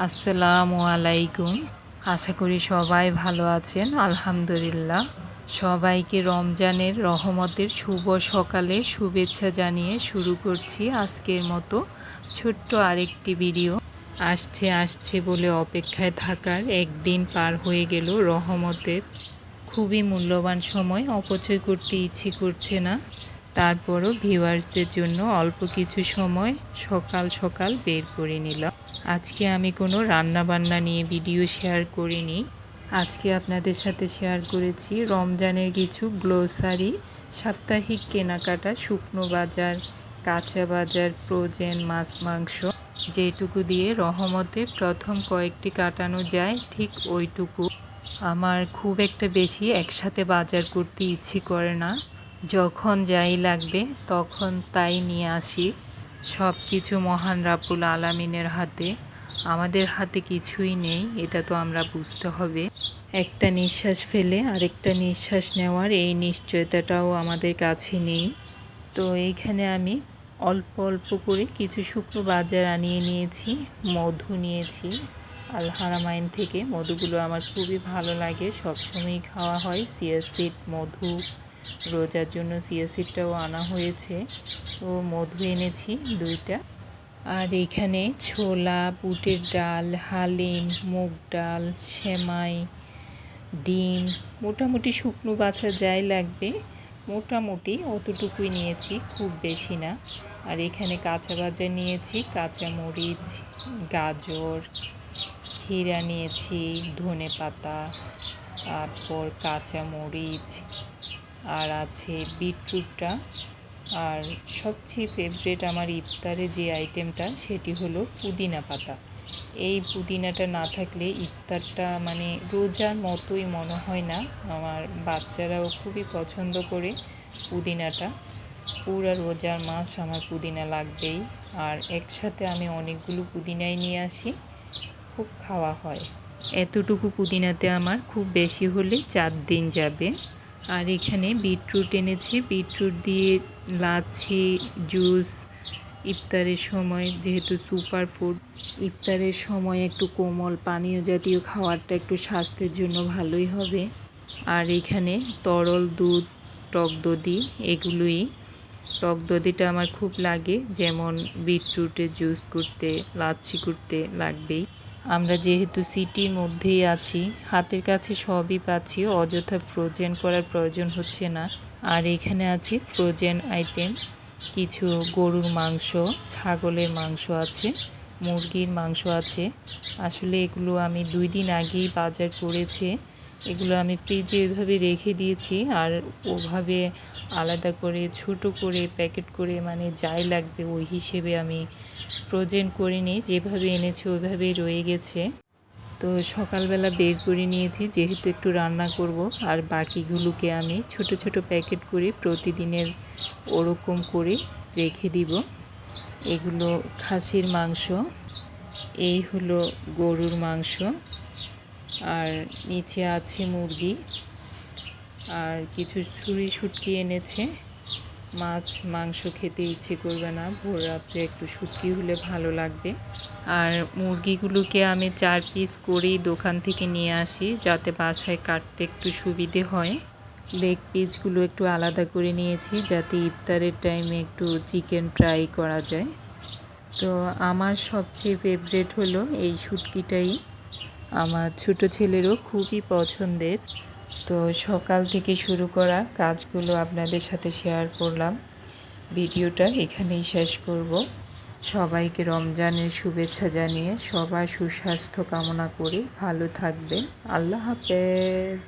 আসসালামু আলাইকুম। আশা করি সবাই ভালো আছেন। আলহামদুলিল্লাহ। সবাইকে রমজানের রহমতের শুভ সকালে শুভেচ্ছা জানিয়ে শুরু করছি আজকের মতো ছোট্ট আরেকটি ভিডিও। আসছে বলে অপেক্ষায় থাকার একদিন পার হয়ে গেল রহমতের। খুবই মূল্যবান সময় অপচয় করতে ইচ্ছে করছে না। তারপরও ভিউয়ার্সদের জন্য অল্প কিছু সময় সকাল সকাল বের করে নিলাম। আজকে আমি কোনো রান্নাবান্না নিয়ে ভিডিও শেয়ার করিনি। আজকে আপনাদের সাথে শেয়ার করেছি রমজানের কিছু গ্লোসারি, সাপ্তাহিক কেনাকাটা, শুকনো বাজার, কাঁচা বাজার, ফ্রোজেন মাছ মাংস, যেটুকু দিয়ে রহমতে প্রথম কয়েকটি কাটানো যায় ঠিক ওইটুকু। আমার খুব একটা বেশি একসাথে বাজার করতে ইচ্ছে করে না। যখন যাই লাগবে তখন তাই নিয়ে আসি। সব কিছু মহান রাব্বুল আলামিনের হাতে, আমাদের হাতে কিছুই নেই, এটা তো আমরা বুঝতে হবে। একটা নিঃশ্বাস ফেলে আরেকটা নিঃশ্বাস নেওয়ার এই নিশ্চয়তাটাও আমাদের কাছে নেই। তো এইখানে আমি অল্প অল্প করে কিছু শুকনো বাজার আনিয়ে নিয়েছি। মধু নিয়েছি আল হারামাইন থেকে। মধুগুলো আমার খুবই ভালো লাগে, সবসময়ই খাওয়া হয়। চিয়া সিড, মধু, রোজার জন্য চিয়া সিডটাও আনা হয়েছে। তো মধু এনেছি 2টা। আর এখানে ছোলা, বুটের ডাল, হালিম, মুগ ডাল, সেমাই, ডিম, মোটামুটি শুকনো বাছা যাই লাগবে মোটামুটি অতটুকুই নিয়েছি, খুব বেশি না। আর এখানে কাঁচা বাজার নিয়েছি, কাঁচা মরিচ, গাজর, ক্ষীরা নিয়েছি, ধনে পাতা, তারপর কাঁচা মরিচ, আর আছে বিটরুটটা। আর সবচেয়ে ফেভারিট আমার ইফতারে যে আইটেমটা সেটি হলো পুদিনা পাতা। এই পুদিনাটা না থাকলে ইফতারটা মানে রোজার মতোই মনে হয় না। আমার বাচ্চারাও খুবই পছন্দ করে পুদিনাটা। পুরা রোজার মাস আমার পুদিনা লাগবেই। আর একসাথে আমি অনেকগুলো পুদিনাই নিয়ে আসি, খুব খাওয়া হয়। এতটুকু পুদিনাতে আমার খুব বেশি হলে 4 দিন যাবে। আর এখানে বিটরুট এনেছি, বিটরুট দিয়ে লাচ্ছি, জুস, ইফতারের সময় যেহেতু সুপার ফুড, ইফতারের সময় একটু কোমল পানীয় জাতীয় খাবারটা একটু স্বাস্থ্যের জন্য ভালোই হবে। আর এখানে তরল দুধ, টক দধি, এগুলোই। টক দধিটা আমার খুব লাগে, যেমন বিটরুটের জুস করতে, লাচ্ছি করতে লাগবেই। আমরা যেহেতু সিটির মধ্যেই আছি, হাতের কাছে সবই পাচ্ছি, অযথা ফ্রোজেন করার প্রয়োজন হচ্ছে না। আর এখানে আছে ফ্রোজেন আইটেম, কিছু গরুর মাংস, ছাগলের মাংস আছে, মুরগির মাংস আছে। আসলে এগুলো আমি 2 দিন আগেই বাজার করেছে। এগুলো আমি ফ্রিজে ওইভাবে রেখে দিয়েছি, আর ওভাবে আলাদা করে ছোট করে প্যাকেট করে মানে যাই লাগবে ওই হিসেবে আমি ফ্রোজেন করিনি। যেভাবে এনেছি ওইভাবেই রয়ে গেছে। তো সকালবেলা বের করে নিয়েছি যেহেতু একটু রান্না করব। আর বাকিগুলোকে আমি ছোট ছোট প্যাকেট করে প্রতিদিনের ওরকম করে রেখে দিব। এগুলো খাসির মাংস, এই হলো গরুর মাংস, আর নিচে আছে মুরগি, আর কিছু ছুরি শুটকি এনেছে। মাছ মাংস খেতে ইচ্ছে করবে না, ভোর রাত্রে একটু শুটকি হলে ভালো লাগবে। আর মুরগিগুলোকে আমি 4 পিস করেই দোকান থেকে নিয়ে আসি, যাতে বাসায় কাটতে একটু সুবিধে হয়। লেগ পিসগুলো একটু আলাদা করে নিয়েছি, যাতে ইফতারের টাইমে একটু চিকেন ফ্রাই করা যায়। তো আমার সবচেয়ে ফেভারিট হলো এই শুটকিটাই। আমার ছোট ছেলেরও খুবই পছন্দের। তো সকাল থেকে শুরু করা কাজগুলো আপনাদের সাথে শেয়ার করলাম। ভিডিওটা এখানেই শেষ করব। সবাইকে রমজানের শুভেচ্ছা জানিয়ে সবার সুস্বাস্থ্য কামনা করে ভালো থাকবেন। আল্লাহ হাফেজ।